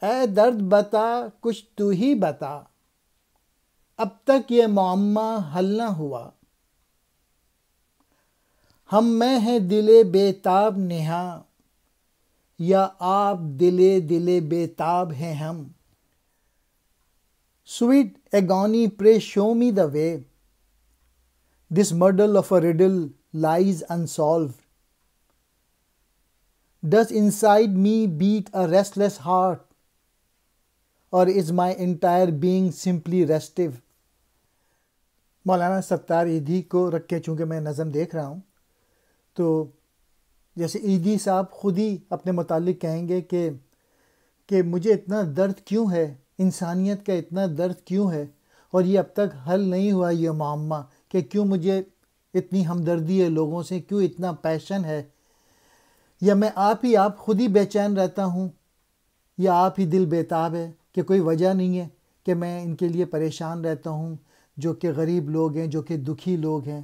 اے درد بتا کچھ تو ہی بتا، اب تک یہ معمہ حل نہ ہوا۔ ہم میں ہیں دل بے تاب نہاں، یا آپ دل بے تاب ہیں ہم۔ Sweet agony, pray show me the way. This muddle of a riddle lies unsolved. Does inside me beat a restless heart, or is my entire being simply restive? مولانا ستار ایدھی کو رکھ کے چونکہ میں نظم دیکھ رہا ہوں، تو جیسے ایدھی صاحب خود ہی اپنے متعلق کہیں گے کہ مجھے اتنا درد کیوں ہے، انسانیت کا اتنا درد کیوں ہے، اور یہ اب تک حل نہیں ہوا یہ معمہ، کہ کیوں مجھے اتنی ہمدردی ہے لوگوں سے، کیوں اتنا پیشن ہے، یا میں آپ خود ہی بے چین رہتا ہوں، یا آپ ہی دل بیتاب ہے کہ کوئی وجہ نہیں ہے کہ میں ان کے لیے پریشان رہتا ہوں جو کہ غریب لوگ ہیں، جو کہ دکھی لوگ ہیں۔